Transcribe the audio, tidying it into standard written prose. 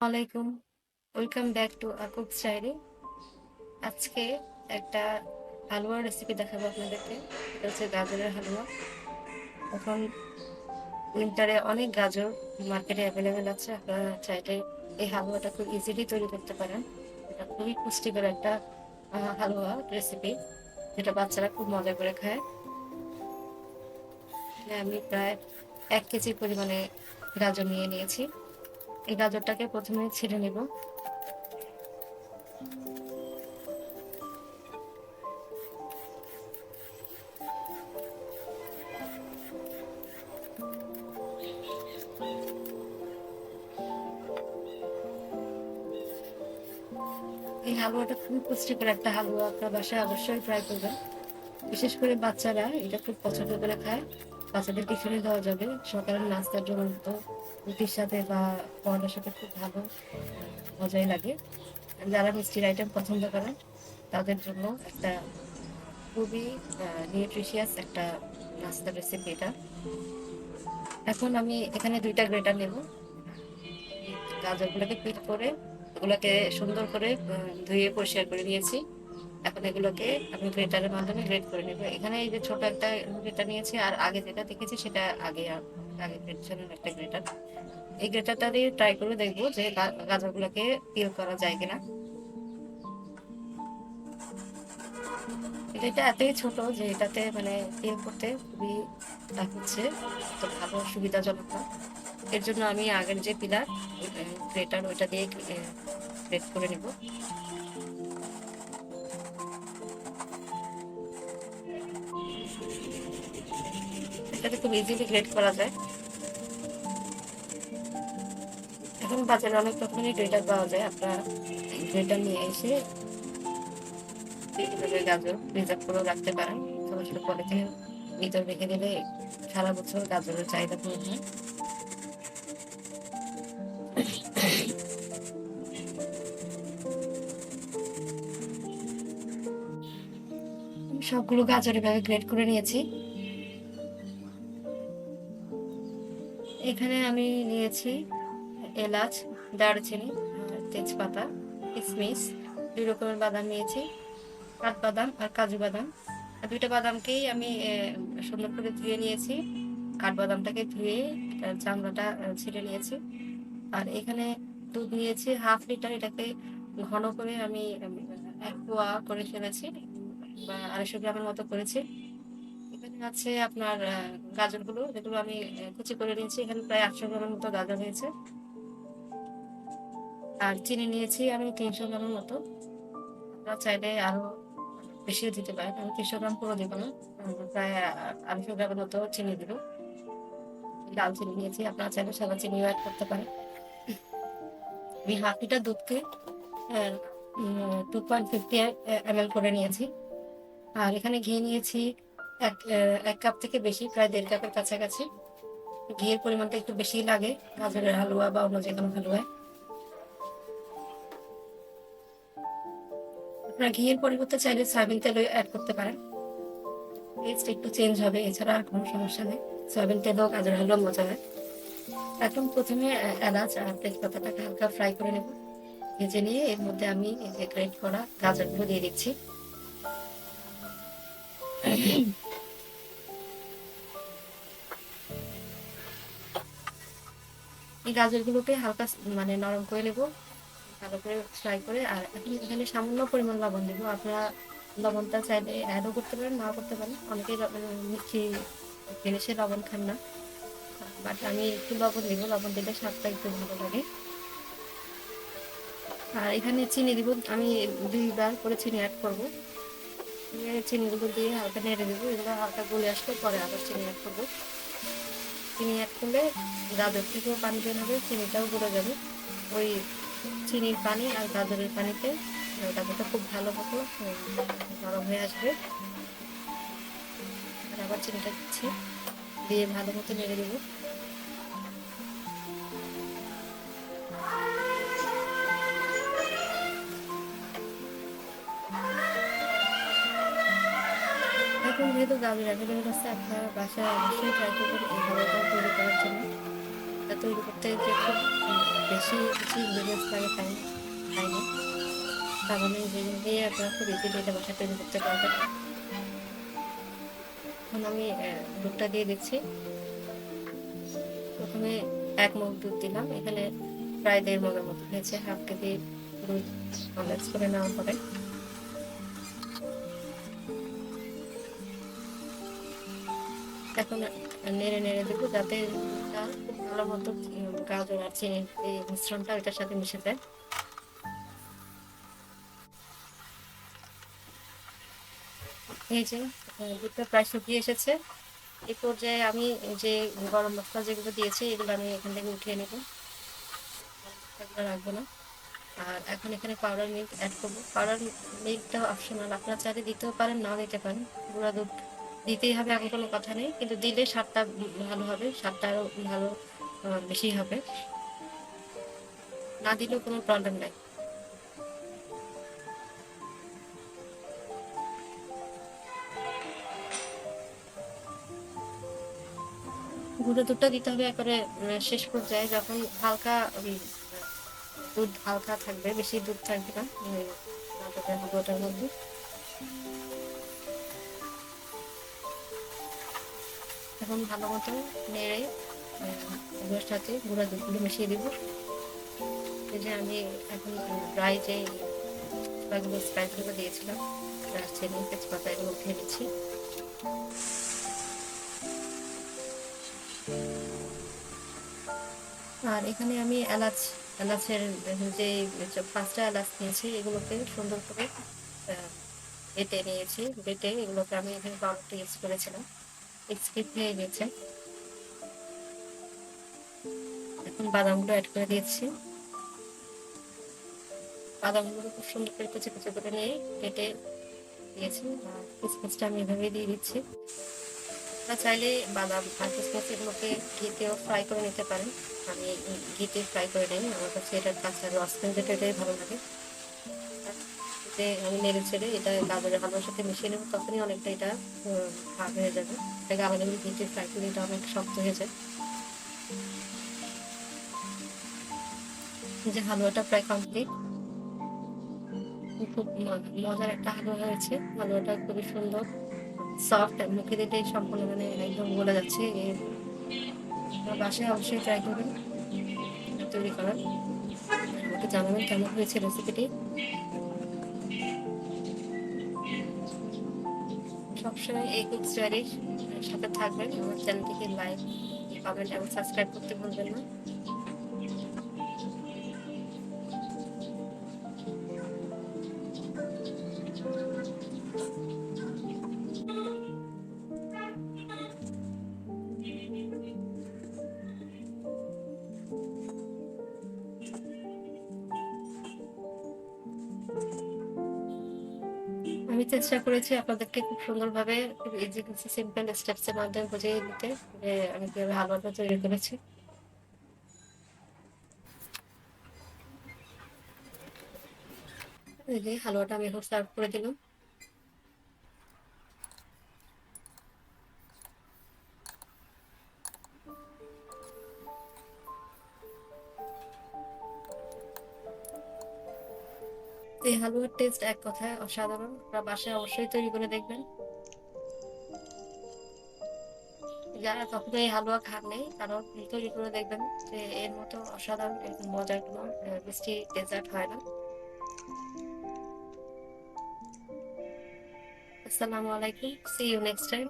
ওয়ালাইকুম। Welcome back to আকুক diary. আজকে একটা হালুয়ার রেসিপি দেখাবো আপনাদেরকে। এটা হচ্ছে গাজরের হালুয়া। এখন উইন্টারে অনেক গাজর মার্কেটে অ্যাভেলেবেল আছে। আপনারা চাইলে এই হালুয়াটা খুব ইজিলি তৈরি করতে পারেন। এটা খুবই পুষ্টিকর একটা হালুয়া রেসিপি, যেটা বাচ্চারা খুব মজা করে খায়। আমি প্রায় 1 কেজি পরিমাণে গাজর নিয়ে নিয়েছি। এই গাজরটাকে প্রথমে ছিঁড়ে নেব। এই হালুয়াটা খুবই পুষ্টিকর একটা হালুয়া, আপনার বাসায় অবশ্যই ট্রাই করবেন। বিশেষ করে বাচ্চারা এটা খুব পছন্দ করে খায়। বাচ্চাদের টিফিনে দেওয়া যাবে, সকালের নাস্তার জন্য তো রুটির সাথে বা পরোটার সাথে খুব ভালো মজাই লাগে। যারা মিষ্টির আইটেম পছন্দ করেন তাদের জন্য একটা খুবই নিউট্রিশিয়াস একটা নাস্তার রেসিপি এটা। এখন আমি এখানে 2টা গ্রেটার নেব। গাজরগুলোকে পিট করে এগুলোকে সুন্দর করে ধুয়ে পরিষ্কার করে নিয়েছি। এখন এগুলোকে আমি গ্রেটারের মাধ্যমে গ্রেট করে নেবো। এখানে এই যে ছোট একটা গ্রেটার নিয়েছি, আর আগে যেটা দেখেছি সেটা আগে আগে গ্রেটারের একটা গ্রেটার। এই গ্রেটারটা দিয়ে ট্রাই করে দেখবো যে গাজরগুলোকে পিল করা যায় কিনা। এটা এতই ছোট যে এটাতে মানে পিল করতে খুবই হচ্ছে তো ভালো সুবিধাজনক না। এর জন্য আমি আগের যে পিলার গ্রেটার ওইটা দিয়ে গ্রেট করে নেব। এটাতে খুব ইজিলি গ্রেট করা যায়। এখন বাজারে অনেক রকমের গ্রেটার পাওয়া যায়। আপনারা গ্রেটার নিয়ে এসে এইভাবে গাজর প্রিজার্ভ করেও রাখতে পারেন। ছোট ছোট পলিথিনের ভিতর রেখে দিলে সারা বছর গাজরের চাহিদা পূরণ হয়। সবগুলো গাজর এভাবে গ্রেট করে নিয়েছি। এখানে আমি নিয়েছি এলাচ, দারুচিনি, তেজপাতা, কিশমিশ, 2 রকমের বাদাম নিয়েছি, কাঠবাদাম আর কাজু বাদাম। 2টা বাদামকেই আমি সুন্দর করে ধুয়ে নিয়েছি। কাঠবাদামটাকে ধুয়ে এটার চামড়াটা ছিঁড়ে নিয়েছি। আর এখানে দুধ নিয়েছি 1/2 লিটার। এটাকে ঘন করে আমি 1 পোয়া করে ফেলেছি, বা 250 গ্রামের মতো করেছি। এখানে আছে আপনার গাজরগুলো, যেগুলো আমি কুচি করে নিয়েছি। এখানে প্রায় 800 গ্রামের মতো গাজর হয়েছে। আর চিনি নিয়েছি আমি 300 গ্রামের মতো। আপনারা চাইলে আরো বেশিও দিতে পারেন। আমি 300 গ্রাম পুরো দিব না, প্রায় 250 গ্রামের মতো চিনি দিব। লাল চিনি নিয়েছি, আপনারা চাইলে সাদা চিনিও অ্যাড করতে পারেন। আমি 1/2 লিটার দুধকে 2.50 ml করে নিয়েছি। আর এখানে ঘি নিয়েছি 1 কাপ থেকে বেশি, প্রায় 1.5 কাপের কাছাকাছি। ঘিয়ের পরিমাণটা একটু বেশি লাগে গাজরের হালুয়া বা অন্য যে কোনো হালুয়ায়। আপনারা ঘিয়ের পরিবর্তে চাইলে সয়াবিন তেল অ্যাড করতে পারেন, টেস্ট একটু চেঞ্জ হবে। এছাড়া আর কোনো সমস্যা নেই, সয়াবিন তেলও গাজর হালুয়া মজা হয়। এখন প্রথমে এলাচ আর তেজপাতাটাকে হালকা ফ্রাই করে নেব। ভেজে নিয়ে এর মধ্যে আমি এই যে গ্রেট করা গাজরগুলো দিয়ে দিচ্ছি। এই গাজরগুলোকে হালকা মানে নরম করে নেব, ভালো করে ফ্রাই করে। আর এখন এখানে সামান্য পরিমাণ লবণ দেবো। আপনারা লবণটা চাইলে অ্যাডও করতে পারেন, নাও করতে পারেন। অনেকেই মিষ্টি জিনিসে লবণ খান না, বাট আমি একটু লবণ দেবো। লবণ দিলে স্বাদটা একটু ভালো লাগে। আর এখানে চিনি দিব, আমি 2বার করে চিনি অ্যাড করবো। চিনিগুলো দিয়ে হালকা নেড়ে দেবো। এগুলো হালকা গলে আসলে পরে আবার চিনি অ্যাড করবো। চিনি অ্যাড করলে গাজর থেকেও পানি বের হবে, চিনিটাও গলে যাবে। ওই চিনির পানি আর গাজরের পানিতে গাজরটা খুব ভালো মতো নরম হয়ে আসবে। আর আবার চিনিটা দিচ্ছি, দিয়ে ভালো মতো নেড়ে দেবো। এখন যেহেতু গাজর অ্যাভেলেবেল আছে, আপনারা বাসায় অবশ্যই ট্রাই করবেন এই হালুয়াটা তৈরি করার জন্য। এটা তৈরি করতে যে খুব বেশি কিছু ইনগ্রিডিয়েন্টস লাগে তাই না। সাধারণ ইনগ্রিডিয়েন্ট দিয়ে আপনারা খুব ইজিলি এটা বাসায় তৈরি করতে পারবেন। এখন আমি দুধটা দিয়ে দিচ্ছি। প্রথমে 1 মগ দুধ দিলাম। এখানে প্রায় 1.5 মগের মতো হয়েছে। হাফ কেজি দুধ কনডেন্স করে নেওয়ার পরে এখন নেড়ে নেড়ে দেবো, যাতে দুধটা খুব ভালো মতো গাজর আর চিনির এই মিশ্রণটা এটার সাথে মিশে যায়। এই যে দুধটা প্রায় শুকিয়ে এসেছে। এই পর্যায়ে আমি যে গরম মশলা যেগুলো দিয়েছি এগুলো আমি এখান থেকে উঠিয়ে নেব, এগুলো রাখবো না। আর এখন এখানে পাউডার মিল্ক অ্যাড করবো। পাউডার মিল্কটা অপশনাল, আপনারা চাইলে দিতেও পারেন, নাও দিতে পারেন। গুঁড়া দুধ দিতেই হবে এমন কোনো কথা নেই, কিন্তু দিলে স্বাদটা ভালো হবে, স্বাদটা আরও ভালো বেশি হবে। না দিলেও কোনো প্রবলেম নাই। গুঁড়ো দুধটা দিতে হবে একবারে শেষ পর্যায়ে, যখন হালকা দুধ হালকা থাকবে, বেশি দুধ থাকবে না হালুয়াটার মধ্যে। এখন ভালো মতো নেড়ে এগুলোর সাথে গুঁড়া দুধগুলো মিশিয়ে দিব। এই যে আমি এখন ড্রাই যে স্পাইসগুলো দিয়েছিলাম, দারচিনি, তেজপাতা, এগুলো উঠিয়ে দিচ্ছি। আর এখানে আমি এলাচের যে 5টা এলাচ নিয়েছি, এগুলোকে সুন্দর করে বেটে নিয়েছি। বেটে এগুলোকে আমি এখানে পাউডারটা ইউজ করেছিলাম, স্কিপ হয়ে গেছে। এখন বাদামগুলো অ্যাড করে দিয়েছি। বাদামগুলো খুব সুন্দর করে কুচি কুচি করে নিয়ে কেটে দিয়েছি। আর কিসমিসটা আমি এভাবেই দিয়ে দিচ্ছি। আপনারা চাইলে বাদাম আর কিসমিস এগুলোকে ঘিতেও ফ্রাই করে নিতে পারেন। আমি ঘিতে ফ্রাই করে নিই, আমার কাছে এটার কাঁচা রস কিন্তু এটাই ভালো লাগে। আমি নেড়ে ছেড়ে এটা গাজরের হালুয়ার সাথে মিশিয়ে নেবো, তখনই অনেকটা এটা ভাগ হয়ে যাবে। এটাকে আলাদা করে ঘিতে ফ্রাই করে এটা অনেক শক্ত হয়ে যায়। যে হালুয়াটা প্রায় কমপ্লিট। খুব মজার একটা হালুয়া হয়েছে। হালুয়াটা খুবই সুন্দর, সফট, মুখে দিতেই সম্পূর্ণ মানে একদম গলে যাচ্ছে। বাসায় অবশ্যই ট্রাই করবেন তৈরি করার। আমাকে জানাবেন কেমন হয়েছে রেসিপিটি। সবসময় এই কুকস ডায়েরির সাথে থাকবেন। আমার চ্যানেলটিকে লাইক, কমেন্ট এবং সাবস্ক্রাইব করতে ভুলবেন না। আমি চেষ্টা করেছি আপনাদেরকে খুব সুন্দরভাবে, খুব ইজি কিছু সিম্পল স্টেপসের মাধ্যমে বুঝিয়ে দিতে যে আমি কিভাবে হালুয়াটা তৈরি করেছি। এই যে হালুয়াটা আমি এখন সার্ভ করে দিলাম। এই হালুয়ার টেস্ট এক কথায় অসাধারণ। আপনারা বাসায় অবশ্যই তৈরি করে দেখবেন। যারা কখনো এই হালুয়া খাননি তারা তৈরি করে দেখবেন, যে এর মতো অসাধারণ এরকম মজার কোনো মিষ্টি ডেজার্ট হয় না। আসসালামু আলাইকুম, সি ইউ নেক্সট টাইম।